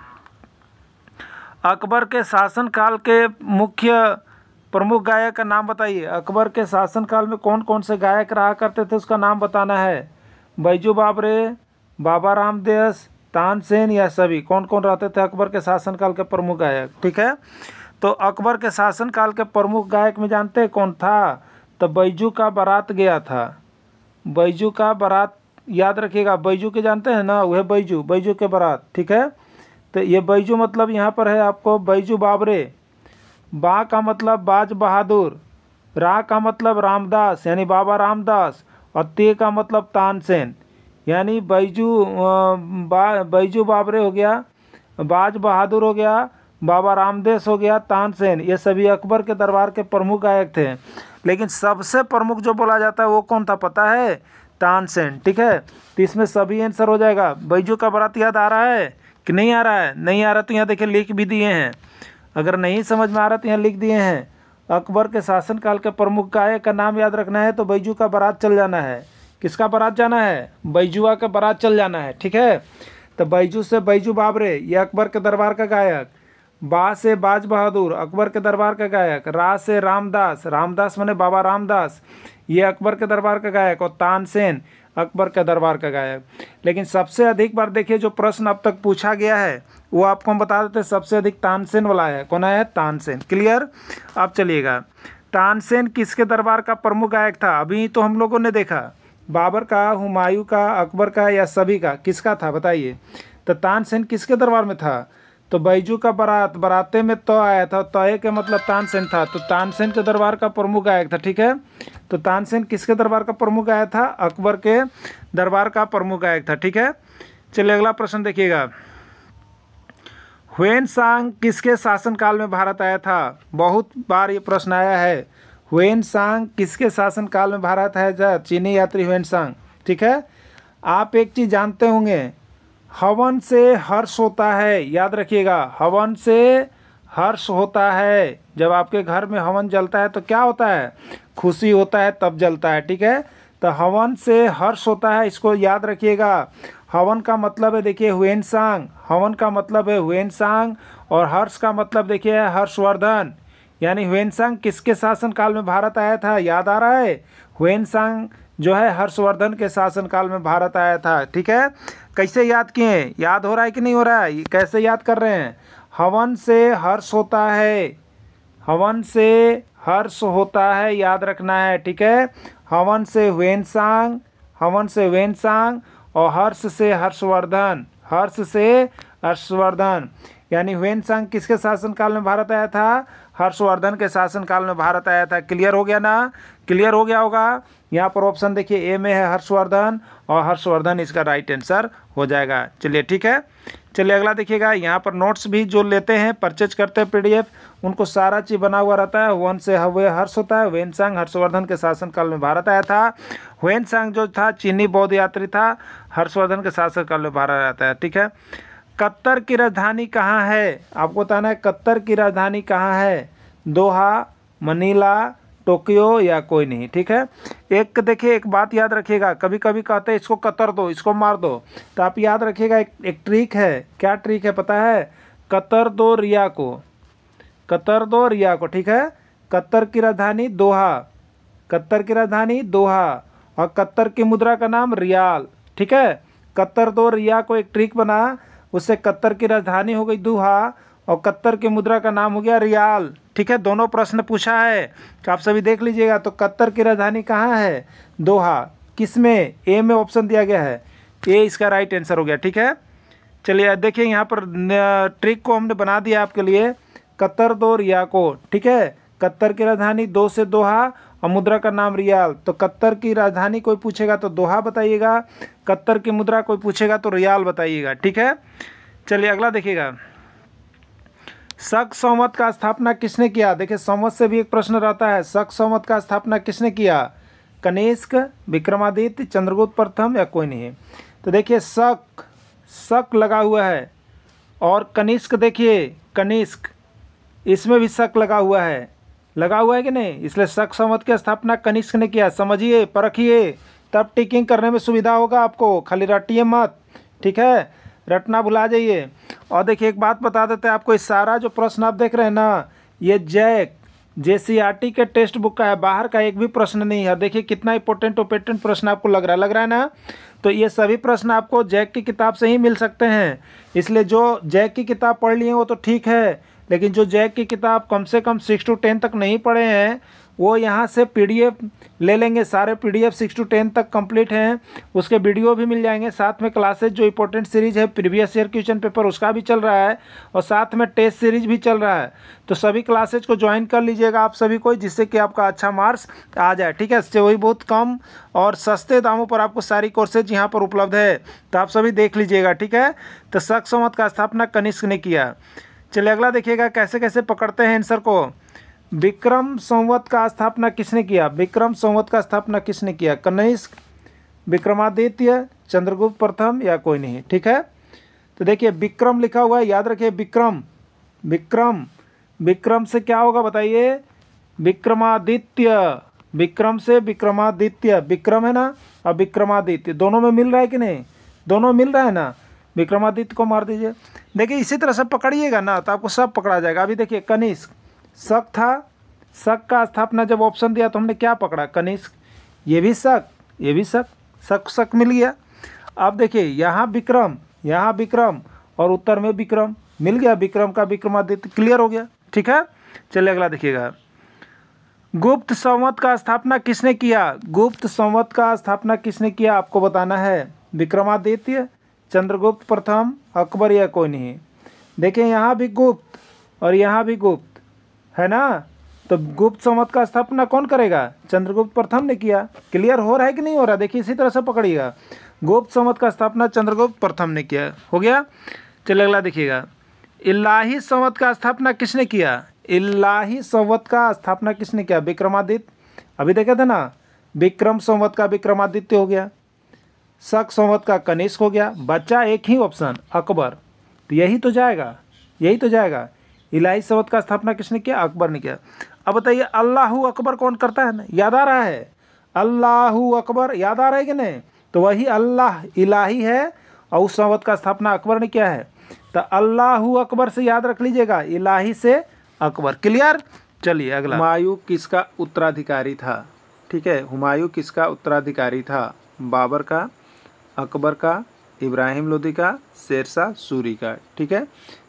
अकबर के शासनकाल के मुख्य प्रमुख गायक का नाम बताइए। अकबर के शासनकाल में कौन कौन से गायक रहा करते थे, उसका नाम बताना है। बैजू बाबरे, बाबा रामदेस, तानसेन, या सभी? कौन कौन रहते थे अकबर के शासनकाल के प्रमुख गायक? ठीक है, तो अकबर के शासनकाल के प्रमुख गायक में जानते हैं कौन था? तो बैजू का बारात गया था, बैजू का बारात याद रखिएगा, बैजू के जानते हैं ना, वह बैजू, बैजू के बारात। ठीक है, तो ये बैजू मतलब यहाँ पर है आपको बैजू बाबरे। बा का मतलब बाज बहादुर, रा का मतलब रामदास यानी बाबा रामदास, और ते का मतलब तानसेन यानी बैजू बाबरे हो गया, बाज बहादुर हो गया, बाबा रामदेस हो गया, तानसेन, ये सभी अकबर के दरबार के प्रमुख गायक थे। लेकिन सबसे प्रमुख जो बोला जाता है वो कौन था पता है? तानसेन। ठीक है, तो इसमें सभी आंसर हो जाएगा। बैजू का बारात याद आ रहा है कि नहीं आ रहा है? नहीं आ रहा तो यहाँ देखिए लिख भी दिए हैं, अगर नहीं समझ में आ रहा तो यहाँ लिख दिए हैं। अकबर के शासनकाल के प्रमुख गायक का नाम याद रखना है, तो बैजू का बारात चल जाना है। किसका बारात जाना है? बैजुआ का बारात चल जाना है। ठीक है, तो बैजू से बैजू बाबरे, ये अकबर के दरबार का गायक। बा से बाज बहादुर, अकबर के दरबार का गायक। रा से रामदास, रामदास माने बाबा रामदास, ये अकबर के दरबार का गायक। और तानसेन अकबर के दरबार का गायक। लेकिन सबसे अधिक बार देखिए जो प्रश्न अब तक पूछा गया है वो आपको हम बता देते हैं, सबसे अधिक तानसेन वाला है। कौन है? तानसेन। क्लियर? अब चलिएगा, तानसेन किसके दरबार का प्रमुख गायक था? अभी तो हम लोगों ने देखा, बाबर का, हुमायूं का, अकबर का, या सभी का? किसका था बताइए? तो तानसेन किसके दरबार में था? तो बैजू का बारात, बाराते में तो आया था, तय के मतलब तानसेन था, तो तानसेन के दरबार का प्रमुख गायक था। ठीक है, तो तानसेन किसके दरबार का प्रमुख गायक था? अकबर के दरबार का प्रमुख गायक था। ठीक है, चलिए अगला प्रश्न देखिएगा, ह्वेनसांग किसके शासनकाल में भारत आया था? बहुत बार ये प्रश्न आया है, ह्वेनसांग किसके शासनकाल में भारत आया था? चीनी यात्री ह्वेनसांग। ठीक है, आप एक चीज़ जानते होंगे, हवन से हर्ष होता है, याद रखिएगा, हवन से हर्ष होता है। जब आपके घर में हवन जलता है तो क्या होता है? खुशी होता है, तब जलता है। ठीक है, तो हवन से हर्ष होता है, इसको याद रखिएगा। हवन का मतलब है देखिए ह्वेनसांग, हवन का मतलब है ह्वेनसांग, और हर्ष का मतलब देखिए हर्षवर्धन। यानी ह्वेनसांग किसके शासनकाल में भारत आया था? याद आ रहा है? ह्वेनसांग जो है हर्षवर्धन के शासनकाल में भारत आया था। ठीक है, कैसे याद किए, याद हो रहा है कि नहीं हो रहा है, कैसे याद कर रहे हैं? हवन से हर्ष होता है, हवन से हर्ष होता है, याद रखना है। ठीक है, हवन से ह्वेनसांग, हवन से ह्वेनसांग, और हर्ष से हर्षवर्धन, हर्ष से हर्षवर्धन। यानी ह्वेनसांग किसके शासनकाल में भारत आया था? हर्षवर्धन के शासनकाल में भारत आया था। क्लियर हो गया ना? क्लियर हो गया होगा। यहाँ पर ऑप्शन देखिए ए में है हर्षवर्धन, और हर्षवर्धन इसका राइट आंसर हो जाएगा। चलिए ठीक है, चलिए अगला देखिएगा। यहाँ पर नोट्स भी जो लेते हैं, परचेज करते हैं PDF, उनको सारा चीज़ बना हुआ रहता है। वन से हुए हर्ष होता है, ह्वेनसांग हर्षवर्धन के शासनकाल में भारत आया था। ह्वेनसांग जो था चीनी बौद्ध यात्री था, हर्षवर्धन के शासनकाल में भारत आता है। ठीक है, कतर की राजधानी कहाँ है? आपको बताना है कतर की राजधानी कहाँ है? दोहा, मनीला, टोक्यो या कोई नहीं। ठीक है, एक देखिए एक बात याद रखिएगा, कभी कभी कहते हैं इसको कतर दो, इसको मार दो, तो आप याद रखिएगा एक ट्रिक है। क्या ट्रिक है पता है? कतर दो रिया को, कतर दो रिया को। ठीक है, कतर की राजधानी दोहा, कतर की राजधानी दोहा, और कतर की मुद्रा का नाम रियाल। ठीक है, कतर दो रिया को एक ट्रिक बना, उससे कतर की राजधानी हो गई दोहा, और कतर की मुद्रा का नाम हो गया रियाल। ठीक है, दोनों प्रश्न पूछा है तो आप सभी देख लीजिएगा। तो कतर की राजधानी कहाँ है? दोहा। किस में? ए में ऑप्शन दिया गया है, ए इसका राइट आंसर हो गया। ठीक है, चलिए देखिए यहाँ पर ट्रिक को हमने बना दिया आपके लिए, कतर दो रिया को। ठीक है, कतर की राजधानी दो से दोहा, और मुद्रा का नाम रियाल। तो कतर की राजधानी कोई पूछेगा तो दोहा बताइएगा, कतर की मुद्रा कोई पूछेगा तो रियाल बताइएगा। ठीक है, चलिए अगला देखिएगा। शक संवत का स्थापना किसने किया? देखिए संवत से भी एक प्रश्न रहता है, शक संवत का स्थापना किसने किया? कनिष्क, विक्रमादित्य, चंद्रगुप्त प्रथम या कोई नहीं? तो देखिए शक, शक लगा हुआ है, और कनिष्क देखिए कनिष्क, इसमें भी शक लगा हुआ है, लगा हुआ है कि नहीं? इसलिए शक संवत की स्थापना कनिष्क ने किया। समझिए, परखिए, तब टिकिंग करने में सुविधा होगा आपको, खाली रटिए मत। ठीक है, रटना भुला जाइए। और देखिए एक बात बता देते हैं आपको, इस सारा जो प्रश्न आप देख रहे हैं ना, ये जैक JCRT के टेक्स्ट बुक का है, बाहर का एक भी प्रश्न नहीं है। देखिए कितना इंपॉर्टेंट ऑपेटेंट प्रश्न आपको लग रहा है ना? तो ये सभी प्रश्न आपको जैक की किताब से ही मिल सकते हैं। इसलिए जो जैक की किताब पढ़ लिए वो तो ठीक है, लेकिन जो जैक की किताब कम से कम 6 to 10 तक नहीं पढ़े हैं, वो यहाँ से PDF ले लेंगे। सारे PDF 6 to 10 तक कंप्लीट हैं, उसके वीडियो भी मिल जाएंगे। साथ में क्लासेज जो इंपॉर्टेंट सीरीज है, प्रीवियस ईयर क्वेश्चन पेपर उसका भी चल रहा है, और साथ में टेस्ट सीरीज भी चल रहा है। तो सभी क्लासेज को ज्वाइन कर लीजिएगा आप सभी को, जिससे कि आपका अच्छा मार्क्स आ जाए। ठीक है, इससे वही बहुत कम और सस्ते दामों पर आपको सारी कोर्सेज यहाँ पर उपलब्ध है, तो आप सभी देख लीजिएगा। ठीक है, तो शक संवत का स्थापना कनिष्क ने किया। चलिए अगला देखिएगा कैसे कैसे पकड़ते हैं आंसर को। विक्रम संवत का स्थापना किसने किया? विक्रम संवत का स्थापना किसने किया? कनिष्क, विक्रमादित्य, चंद्रगुप्त प्रथम या कोई नहीं? ठीक है, तो देखिए विक्रम लिखा हुआ है, याद रखिए विक्रम, विक्रम, विक्रम से क्या होगा बताइए? विक्रमादित्य, विक्रम से विक्रमादित्य, विक्रम है ना, और विक्रमादित्य दोनों में मिल रहा है कि नहीं? दोनों मिल रहा है ना? विक्रमादित्य को मार दीजिए। देखिए इसी तरह से पकड़िएगा ना तो आपको सब पकड़ा जाएगा। अभी देखिए कनिष्क, शक था, शक का स्थापना जब ऑप्शन दिया तो हमने क्या पकड़ा? कनिष्क। ये भी शक, ये भी शक, शक शक मिल गया। अब देखिए यहाँ विक्रम, यहाँ विक्रम, और उत्तर में विक्रम मिल गया, विक्रम का विक्रमादित्य। क्लियर हो गया? ठीक है, चलिए अगला देखिएगा। गुप्त संवत का स्थापना किसने किया? गुप्त संवत का स्थापना किसने किया आपको बताना है। विक्रमादित्य, चंद्रगुप्त प्रथम, अकबर या कोई नहीं? देखिए यहाँ भी गुप्त और यहाँ भी गुप्त है ना, तो गुप्त संवत का स्थापना कौन करेगा? चंद्रगुप्त प्रथम ने किया। क्लियर हो रहा है कि नहीं हो रहा? देखिए इसी तरह से पकड़िएगा, गुप्त संवत का स्थापना चंद्रगुप्त प्रथम ने किया। हो गया? चलिए अगला देखिएगा। इलाही संवत का स्थापना किसने किया? इलाही संवत का स्थापना किसने किया? विक्रमादित्य। अभी देखे थे ना, विक्रम संवत का विक्रमादित्य हो गया, शक संवत का कनिष्क हो गया, बचा एक ही ऑप्शन अकबर। तो यही तो जाएगा, यही तो जाएगा। इलाही संवत का स्थापना किसने किया? अकबर ने किया। अब बताइए अल्लाहू अकबर कौन करता है ना? याद आ रहा है? अल्लाहू अकबर याद आ रहा है कि नहीं? तो वही अल्लाह इलाही है और उस संवत का स्थापना अकबर ने किया है। तो अल्लाहू अकबर से याद रख लीजिएगा, इलाही से अकबर। क्लियर? चलिए अगला। हुमायूं किसका उत्तराधिकारी था? ठीक है। हुमायूं किसका उत्तराधिकारी था? बाबर का, अकबर का, इब्राहिम लोदी का, शेरशाह सूरी का। ठीक है,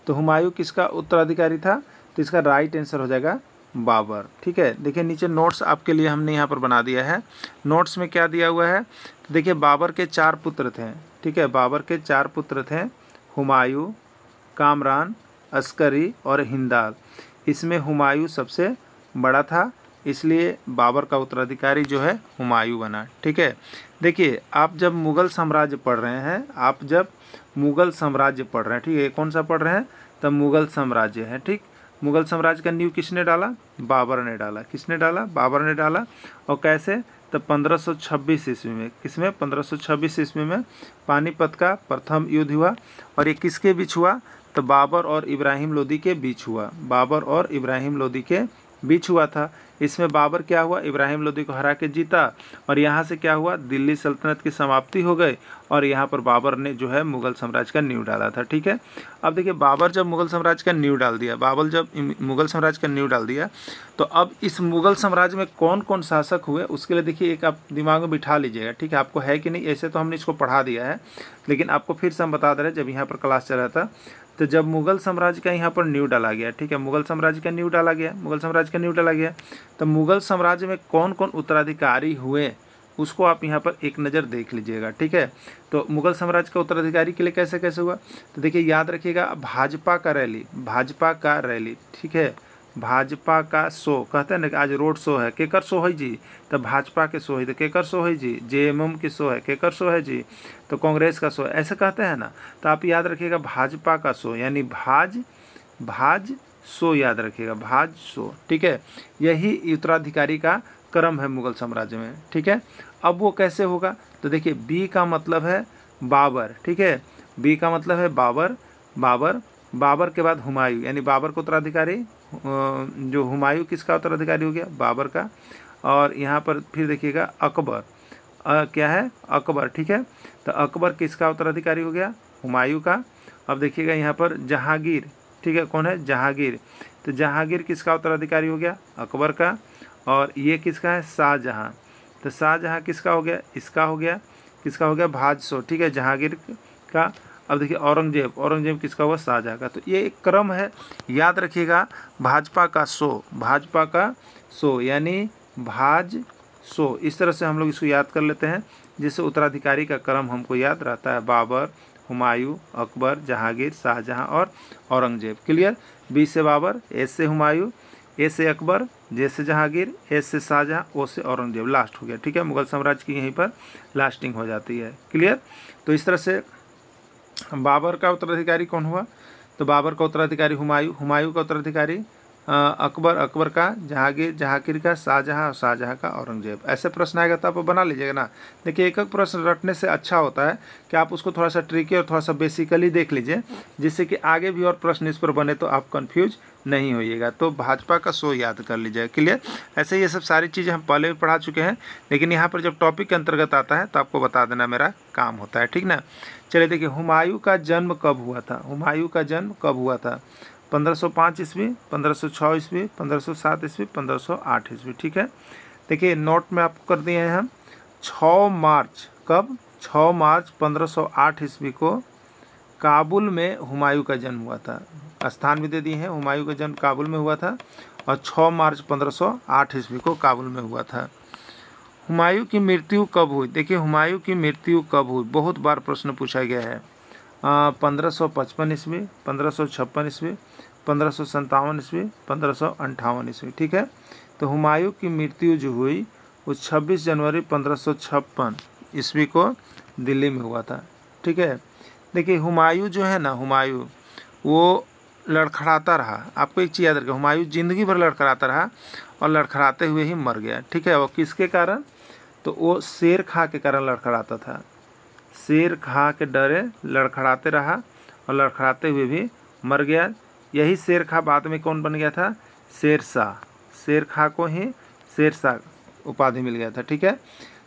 तो हुमायूं किसका उत्तराधिकारी था? तो इसका राइट आंसर हो जाएगा बाबर। ठीक है, देखिए नीचे नोट्स आपके लिए हमने यहाँ पर बना दिया है। नोट्स में क्या दिया हुआ है? तो देखिए बाबर के 4 पुत्र थे। ठीक है, बाबर के 4 पुत्र थे, हुमायूं, कामरान, अस्करी और हिंदाल। इसमें हुमायूं सबसे बड़ा था, इसलिए बाबर का उत्तराधिकारी जो है हुमायूं बना। ठीक है, देखिए आप जब मुग़ल साम्राज्य पढ़ रहे हैं, आप जब मुग़ल साम्राज्य पढ़ रहे हैं, ठीक है, कौन सा पढ़ रहे हैं? तब मुग़ल साम्राज्य है। ठीक, मुग़ल साम्राज्य का नींव किसने डाला? बाबर ने डाला। किसने डाला? बाबर ने डाला। और कैसे? तब 1526 ईस्वी में। किसमें? 1526 ईस्वी में पानीपत का प्रथम युद्ध हुआ। और ये किसके बीच हुआ? तो बाबर और इब्राहिम लोदी के बीच हुआ। बाबर और इब्राहिम लोदी के बीच हुआ था। इसमें बाबर क्या हुआ? इब्राहिम लोदी को हरा के जीता। और यहाँ से क्या हुआ? दिल्ली सल्तनत की समाप्ति हो गई और यहाँ पर बाबर ने जो है मुग़ल साम्राज्य का नींव डाला था। ठीक है, अब देखिए बाबर जब मुग़ल साम्राज्य का नींव डाल दिया, बाबर जब मुग़ल साम्राज्य का नींव डाल दिया, तो अब इस मुग़ल साम्राज्य में कौन कौन शासक हुए उसके लिए देखिए एक आप दिमाग में बिठा लीजिएगा। ठीक है, आपको है कि नहीं? ऐसे तो हमने इसको पढ़ा दिया है, लेकिन आपको फिर से हम बता दे रहे हैं, जब यहाँ पर क्लास चल रहा था तो जब मुग़ल साम्राज्य का यहाँ पर नींव डाला गया, ठीक है, मुग़ल साम्राज्य का नींव डाला गया, मुग़ल साम्राज्य का नींव डाला गया, तो मुग़ल साम्राज्य में कौन कौन उत्तराधिकारी हुए उसको आप यहाँ पर एक नज़र देख लीजिएगा। ठीक है, तो मुग़ल साम्राज्य का उत्तराधिकारी के लिए कैसे कैसे हुआ? तो देखिए याद रखिएगा, भाजपा का रैली, भाजपा का रैली, ठीक है, भाजपा का शो कहते हैं ना कि आज रोड शो है, केकर शो है जी? तो भाजपा के शो है। तो केकर शो है जी? जेएमएम के शो है। केकर शो है जी? तो कांग्रेस का शो है, ऐसे कहते हैं ना। तो आप याद रखिएगा भाजपा का शो, यानी भाज शो याद रखिएगा, भाज शो। ठीक है, यही उत्तराधिकारी का क्रम है मुग़ल साम्राज्य में। ठीक है, अब वो कैसे होगा? तो देखिए बी का मतलब है बाबर। ठीक है, बी का मतलब है बाबर, बाबर के बाद हुमायूं, यानी बाबर का उत्तराधिकारी, जो हुमायूं किसका उत्तराधिकारी हो गया? बाबर का। और यहाँ पर फिर देखिएगा अकबर, क्या है? अकबर। ठीक है, तो अकबर किसका उत्तराधिकारी हो गया? हुमायूं का। अब देखिएगा यहाँ पर जहांगीर, ठीक है, कौन है? जहांगीर। तो जहांगीर किसका उत्तराधिकारी हो गया? अकबर का। और ये किसका है? शाहजहाँ। तो शाहजहाँ किसका हो गया? इसका हो गया। किसका हो गया? भाजसो। ठीक है, जहांगीर का। अब देखिए औरंगजेब किसका हुआ? शाहजहाँ का। तो ये एक क्रम है, याद रखिएगा, भाजपा का शो यानी भाज शो। इस तरह से हम लोग इसको याद कर लेते हैं, जिससे उत्तराधिकारी का क्रम हमको याद रहता है। बाबर, हुमायूं, अकबर, जहांगीर, शाहजहाँ और औरंगजेब। क्लियर? बी से बाबर, ए से हुमायूं, ए से अकबर, जे से जहांगीर, ए से शाहजहाँ, ओ से औरंगजेब, लास्ट हो गया। ठीक है, मुग़ल साम्राज्य की यहीं पर लास्टिंग हो जाती है। क्लियर? तो इस तरह से बाबर का उत्तराधिकारी कौन हुआ? तो बाबर का उत्तराधिकारी हुमायूं का उत्तराधिकारी अकबर का, जहांगीर का, शाहजहाँ और शाहजहाँ का औरंगजेब। ऐसे प्रश्न आएगा तो आप बना लीजिएगा ना। देखिए एक एक प्रश्न रटने से अच्छा होता है कि आप उसको थोड़ा सा ट्रिकी और थोड़ा सा बेसिकली देख लीजिए, जिससे कि आगे भी और प्रश्न इस पर बने तो आप कंफ्यूज नहीं होइएगा। तो भाजपा का शो याद कर लीजिएगा। क्लियर? ऐसे ये सब सारी चीज़ें हम पहले भी पढ़ा चुके हैं, लेकिन यहाँ पर जब टॉपिक के अंतर्गत आता है तो आपको बता देना मेरा काम होता है। ठीक ना? चलिए देखिए, हुमायूं का जन्म कब हुआ था? हुमायूं का जन्म कब हुआ था? 1505 ईस्वी, 1506 ईस्वी, 1507 ईस्वी, 1508 ईस्वी। ठीक है, देखिए नोट में आपको कर दिए हैं हम 6 मार्च। कब? 6 मार्च 1508 ईस्वी को काबुल में हुमायूं का जन्म हुआ था। स्थान भी दे दिए हैं, हुमायूं का जन्म काबुल में हुआ था और 6 मार्च 1508 ईस्वी को काबुल में हुआ था। हुमायूं की मृत्यु कब हुई? देखिए हुमायूं की मृत्यु कब हुई, बहुत बार प्रश्न पूछा गया है। 1555 ईस्वी, 1556 ईस्वी, 1557 ईस्वी, 1558 ईस्वी। ठीक है, तो हुमायूं की मृत्यु जो हुई वो 26 जनवरी 1556 ईस्वी को दिल्ली में हुआ था। ठीक है, देखिए हुमायूं जो है ना, हुमायूं वो लड़खड़ाता रहा। आपको एक चीज़ याद रखें, हुमायूं ज़िंदगी भर लड़खड़ाता रहा और लड़खड़ाते हुए ही मर गया। ठीक है, वो किसके कारण? तो वो शेर खां के कारण लड़खड़ाता था। शेर खां के डरे लड़खड़ाते रहा और लड़खड़ाते हुए भी मर गया। यही शेर खां बाद में कौन बन गया था? शेरशाह। शेर खां को ही शेरशाह उपाधि मिल गया था। ठीक है,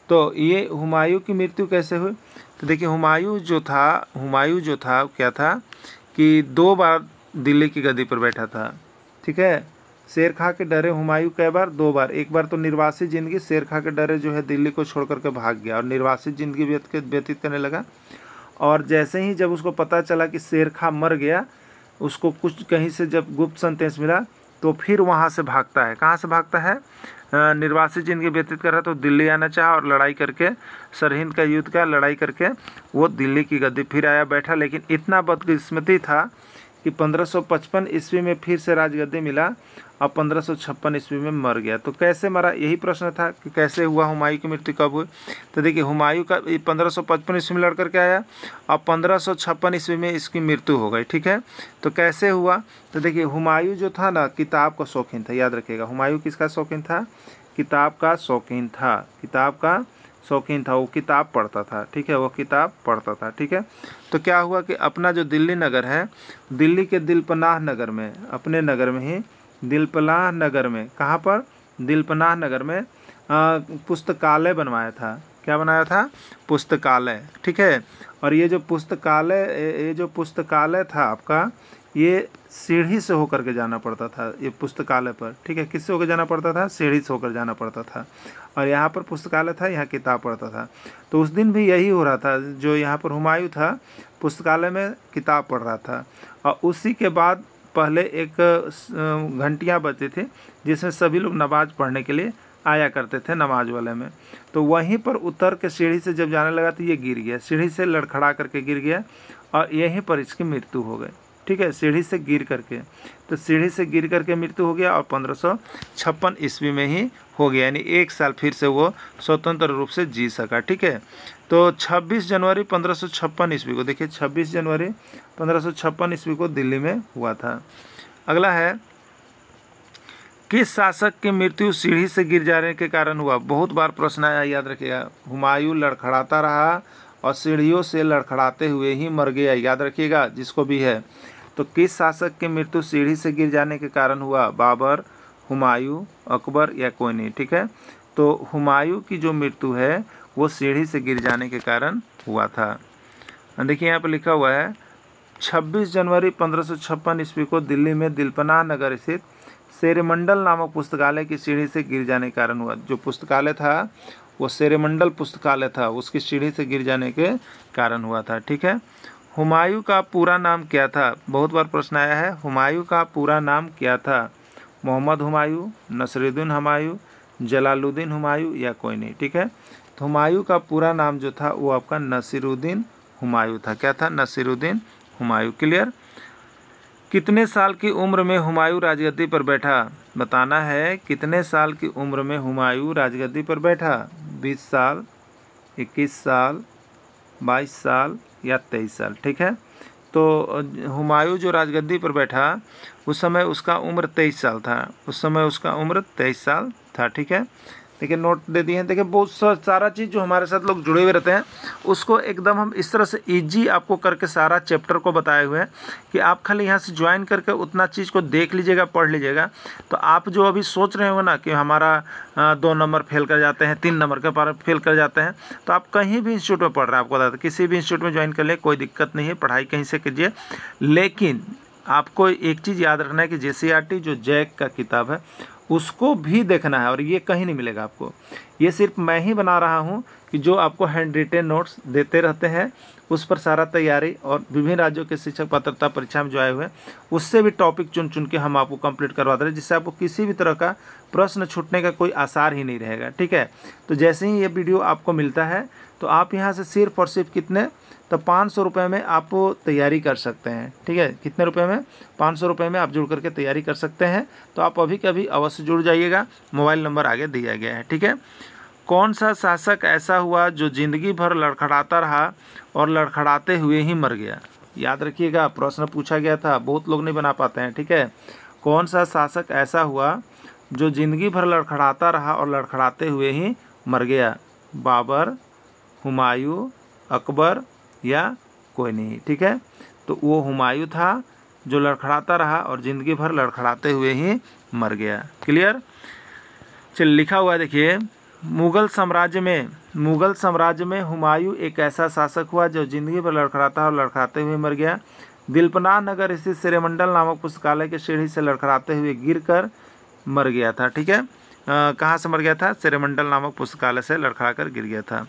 तो ये हुमायूं की मृत्यु कैसे हुई? तो देखिए हुमायूं जो था क्या था कि 2 बार दिल्ली की गद्दी पर बैठा था। ठीक है, शेर खां के डरे हुमायूं कई बार? 2 बार। एक बार तो निर्वासित जिंदगी, शेर खां के डरे जो है दिल्ली को छोड़ करके भाग गया और निर्वासित जिंदगी व्यतीत करने लगा। और जैसे ही जब उसको पता चला कि शेर खां मर गया, उसको कुछ कहीं से जब गुप्त संदेश मिला तो फिर वहाँ से भागता है। कहाँ से भागता है? निर्वासित जिंदगी व्यतीत कर रहा तो दिल्ली आना चाहा और लड़ाई करके, सरहिंद का युद्ध का लड़ाई करके वो दिल्ली की गद्दी फिर आया बैठा। लेकिन इतना बदकिस्मती था कि 1555 ईस्वी में फिर से राजगद्दी मिला और 1556 ईस्वी में मर गया। तो कैसे मरा, यही प्रश्न था कि कैसे हुआ, हुमायूं की मृत्यु कब हुई। तो देखिए हुमायूं का 1555 ईस्वी में लड़ करके आया और 1556 ईस्वी में इसकी मृत्यु हो गई। ठीक है, तो कैसे हुआ? तो देखिए हुमायूं जो था ना, किताब का शौकीन था। याद रखिएगा, हुमायूं किसका शौकीन था? किताब का शौकीन था। किताब का शौकीन था, वो किताब पढ़ता था। ठीक है, वो किताब पढ़ता था। ठीक है, तो क्या हुआ कि अपना जो दिल्ली नगर है, दिल्ली के दिलपनाह नगर में, अपने नगर में ही दिलपनाह नगर में, कहाँ पर? दिलपनाह नगर में पुस्तकालय बनवाया था। क्या बनाया था? पुस्तकालय। ठीक है, और ये जो पुस्तकालय था आपका, ये सीढ़ी से होकर के जाना पड़ता था ये पुस्तकालय पर। ठीक है, किससे होकर जाना पड़ता था? सीढ़ी से होकर जाना पड़ता था। और यहाँ पर पुस्तकालय था, यहाँ किताब पढ़ता था। तो उस दिन भी यही हो रहा था, जो यहाँ पर हुमायूं था पुस्तकालय में किताब पढ़ रहा था। और उसी के बाद पहले एक घंटियाँ बजती थी जिसमें सभी लोग नमाज पढ़ने के लिए आया करते थे, नमाज वाले में। तो वहीं पर उतर के सीढ़ी से जब जाने लगा तो ये गिर गया, सीढ़ी से लड़खड़ा करके गिर गया और यहीं पर इसकी मृत्यु हो गई। ठीक है, सीढ़ी से गिर करके, तो सीढ़ी से गिर करके मृत्यु हो गया और 1556 ईस्वी में ही हो गया, यानी 1 साल फिर से वो स्वतंत्र रूप से जी सका। ठीक है, तो 26 जनवरी 1556 ईस्वी को, देखिए 26 जनवरी 1556 ईस्वी को दिल्ली में हुआ था। अगला है, किस शासक की मृत्यु सीढ़ी से गिर जाने के कारण हुआ? बहुत बार प्रश्न आया, याद रखिएगा। हुमायूं लड़खड़ाता रहा और सीढ़ियों से लड़खड़ाते हुए ही मर गया, याद रखिएगा जिसको भी है। तो किस शासक की मृत्यु सीढ़ी से गिर जाने के कारण हुआ? बाबर, हुमायूं, अकबर या कोई नहीं। ठीक है, तो हुमायूं की जो मृत्यु है वो सीढ़ी से गिर जाने के कारण हुआ था। देखिए यहाँ पर लिखा हुआ है 26 जनवरी 1556 ईस्वी को दिल्ली में दिलपनाह नगर स्थित शेरमंडल नामक पुस्तकालय की सीढ़ी से गिर जाने के कारण हुआ। जो पुस्तकालय था वो शेरमंडल पुस्तकालय था, उसकी सीढ़ी से गिर जाने के कारण हुआ था। ठीक है, हुमायूं का पूरा नाम क्या था? बहुत बार प्रश्न आया है, हुमायूं का पूरा नाम क्या था? मोहम्मद हुमायूं, नसरुद्दीन हुमायूं, जलालुद्दीन हुमायूं या कोई नहीं। ठीक है, तो हुमायूं का पूरा नाम जो था वो आपका नसीरुद्दीन हुमायूं था। क्या था? नसीरुद्दीन हुमायूं। क्लियर? कितने साल की उम्र में हुमायूं राजगद्दी पर बैठा? बताना है कितने साल की उम्र में हुमायूं राजगद्दी पर बैठा। 20 साल, 21 साल, 22 साल या 23 साल। ठीक है, तो हुमायूं जो राजगद्दी पर बैठा उस समय उसका उम्र 23 साल था। उस समय उसका उम्र 23 साल था। ठीक है, देखिए नोट दे दिए हैं। देखिए बहुत सारा चीज़ जो हमारे साथ लोग जुड़े हुए रहते हैं उसको एकदम हम इस तरह से इजी आपको करके सारा चैप्टर को बताए हुए हैं कि आप खाली यहाँ से ज्वाइन करके उतना चीज़ को देख लीजिएगा, पढ़ लीजिएगा। तो आप जो अभी सोच रहे हो ना कि हमारा 2 नंबर फेल कर जाते हैं, 3 नंबर के पर फेल कर जाते हैं, तो आप कहीं भी इंस्टीट्यूट में पढ़ रहे हैं, आपको बताते किसी भी इंस्टीट्यूट में ज्वाइन कर ले, कोई दिक्कत नहीं है, पढ़ाई कहीं से कीजिए। लेकिन आपको एक चीज़ याद रखना है कि JCRT जो जैक का किताब है उसको भी देखना है, और ये कहीं नहीं मिलेगा आपको। ये सिर्फ मैं ही बना रहा हूँ कि जो आपको हैंड रिटेन नोट्स देते रहते हैं उस पर सारा तैयारी, और विभिन्न राज्यों के शिक्षक पात्रता परीक्षा में जो आए हुए हैं उससे भी टॉपिक चुन चुन के हम आपको कंप्लीट करवाते रहे, जिससे आपको किसी भी तरह का प्रश्न छूटने का कोई आसार ही नहीं रहेगा। ठीक है, तो जैसे ही ये वीडियो आपको मिलता है तो आप यहाँ से सिर्फ और सिर्फ कितने, तो 500 रुपये में आप तैयारी कर सकते हैं। ठीक है, कितने रुपए में? 500 रुपये में आप जुड़ करके तैयारी कर सकते हैं। तो आप अभी कभी अवश्य जुड़ जाइएगा, मोबाइल नंबर आगे दिया गया है। ठीक है, कौन सा शासक ऐसा हुआ जो जिंदगी भर लड़खड़ाता रहा और लड़खड़ाते हुए ही मर गया? याद रखिएगा, प्रश्न पूछा गया था, बहुत लोग नहीं बना पाते हैं। ठीक है, कौन सा शासक ऐसा हुआ जो जिंदगी भर लड़खड़ाता रहा और लड़खड़ाते हुए ही मर गया? बाबर, हुमायूं, अकबर या कोई नहीं। ठीक है, तो वो हुमायूं था जो लड़खड़ाता रहा और ज़िंदगी भर लड़खड़ाते हुए ही मर गया। क्लियर? चलिए लिखा हुआ है, देखिए मुग़ल साम्राज्य में हुमायूं एक ऐसा शासक हुआ जो ज़िंदगी भर लड़खड़ाता और लड़खड़ाते हुए मर गया। दिलपनाह नगर स्थित शेरमंडल नामक पुस्तकालय के सीढ़ी से लड़खड़ाते हुए गिरकर मर गया था। ठीक है, कहाँ से मर गया था? सेरेमंडल नामक पुस्तकालय से लड़खड़ा कर गिर गया था।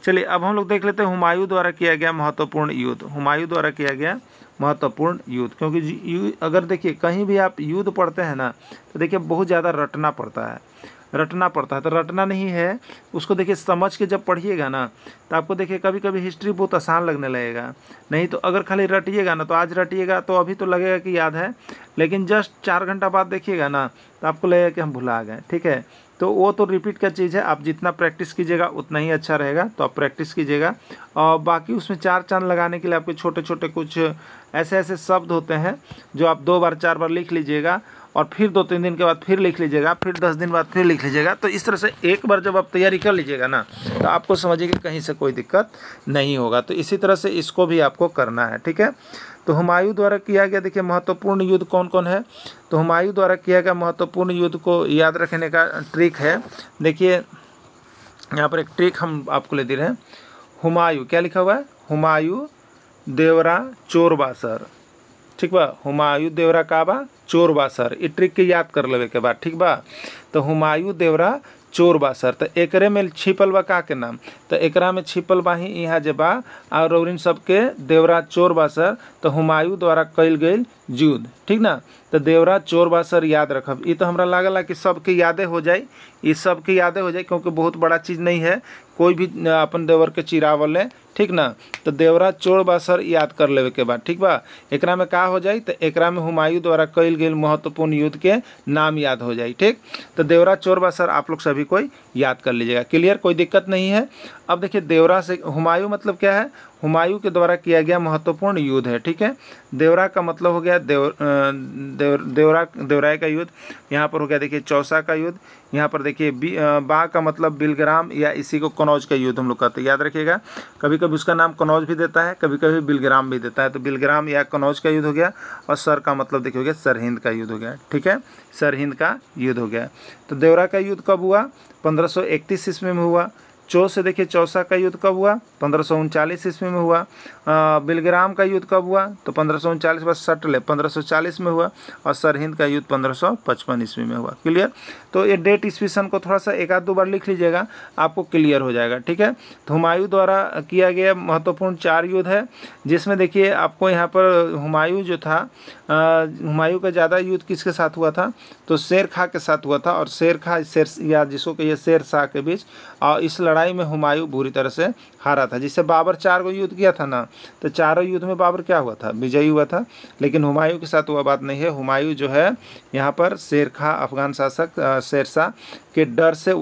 चलिए अब हम लोग देख लेते हैं हुमायूं द्वारा किया गया महत्वपूर्ण युद्ध। हुमायूं द्वारा किया गया महत्वपूर्ण युद्ध, क्योंकि अगर देखिए कहीं भी आप युद्ध पढ़ते हैं ना तो देखिए बहुत ज़्यादा रटना पड़ता है, तो रटना नहीं है उसको, देखिए समझ के जब पढ़िएगा ना तो आपको देखिए कभी कभी हिस्ट्री बहुत आसान लगने लगेगा। नहीं तो अगर खाली रटिएगा ना तो आज रटिएगा तो अभी तो लगेगा कि याद है, लेकिन जस्ट 4 घंटा बाद देखिएगा ना तो आपको लगेगा कि हम भुला गए। ठीक है, तो वो तो रिपीट का चीज़ है, आप जितना प्रैक्टिस कीजिएगा उतना ही अच्छा रहेगा, तो आप प्रैक्टिस कीजिएगा। और बाकी उसमें 4 चांद लगाने के लिए आपके छोटे छोटे कुछ ऐसे ऐसे शब्द होते हैं जो आप 2 बार 4 बार लिख लीजिएगा और फिर 2-3 दिन के बाद फिर लिख लीजिएगा, फिर 10 दिन बाद फिर लिख लीजिएगा। तो इस तरह से एक बार जब आप तैयारी कर लीजिएगा ना तो आपको समझिए कि कहीं से कोई दिक्कत नहीं होगा। तो इसी तरह से इसको भी आपको करना है। ठीक है, तो हुमायूं द्वारा किया गया देखिए महत्वपूर्ण युद्ध कौन कौन है। तो हुमायूं द्वारा किया गया महत्वपूर्ण युद्ध को याद रखने का ट्रिक है, देखिए यहाँ पर एक ट्रिक हम आपको ले दे रहे हैं। हुमायूं क्या लिखा हुआ है? हुमायूं देवरा चोरबासर। ठीक बा, हुमायूं देवरा का बा चोरबासर, ये ट्रिक के याद कर लेवे के बाद। ठीक बा, तो हुमायूं देवरा चोरबासर, तो एकरे में छिपल बा का के नाम, तो एकरा में छिपल बा ही यहाँ जे बा और इन सबके देवरा चोरबासर, तो हुमायूं द्वारा कईल गईल युद्ध। ठीक ना, तो देवरा चोरबासर याद रखब। ये तो हमरा लागला कि सबके यादें हो जाए, ये सबके यादें हो जाए क्योंकि बहुत बड़ा चीज़ नहीं है, कोई भी अपन देवर के चिरावल है। ठीक ना, तो देवरा चोरबासर याद कर लेवे के बाद। ठीक बा, एकरा में का हो जाए? तो एकरा में हुमायूं द्वारा कईल गईल महत्वपूर्ण युद्ध के नाम याद हो जाए। ठीक, तो देवरा चोरबासर आप लोग सभी कोई याद कर लीजिएगा। क्लियर, कोई दिक्कत नहीं है। अब देखिए देवरा से हुमायूं मतलब क्या है? हुमायूं के द्वारा किया गया महत्वपूर्ण युद्ध है। ठीक है, देवरा का मतलब हो गया देवराय का युद्ध, यहाँ पर हो गया देखिए चौसा का युद्ध, यहाँ पर देखिए बा का मतलब बिलग्राम या इसी को कनौज का युद्ध हम लोग कहते हैं, याद रखिएगा। कभी कभी उसका नाम कनौज भी देता है, कभी कभी बिलग्राम भी देता है, तो बिलग्राम या कनौज का युद्ध हो गया। और सर का मतलब देखिए हो गया सरहिंद का युद्ध हो गया। ठीक है, सरहिंद का युद्ध हो गया। तो देवरा का युद्ध कब हुआ? 1531 ईस्वी में हुआ। चो से देखिए चौसा का युद्ध कब हुआ? 1539 ईस्वी में हुआ। बिलग्राम का युद्ध कब हुआ? तो 1539 बस सट ले 1540 में हुआ। और सरहिंद का युद्ध 1555 ईस्वी में हुआ। क्लियर, तो ये डेट ईस्वी सन को थोड़ा सा 1-2 बार लिख लीजिएगा, आपको क्लियर हो जाएगा। ठीक है, तो हुमायूं द्वारा किया गया महत्वपूर्ण 4 युद्ध है, जिसमें देखिए आपको यहाँ पर हुमायूं जो था, हुमायूं का ज़्यादा युद्ध किसके साथ हुआ था? तो शेर खां के साथ हुआ था। और शेर खां या जिसको कहिए शेर शाह के बीच, और इस लड़ाई में हुमायूं बुरी तरह से हारा था। जिससे बाबर 4 युद्ध किया था ना, तो 4 युद्ध में बाबर क्या हुआ था? विजयी हुआ था। लेकिन हुमायूं के साथ वह बात नहीं है। हुमायूं जो है यहाँ पर शेर खां अफगान शासक शेरशाह के डर से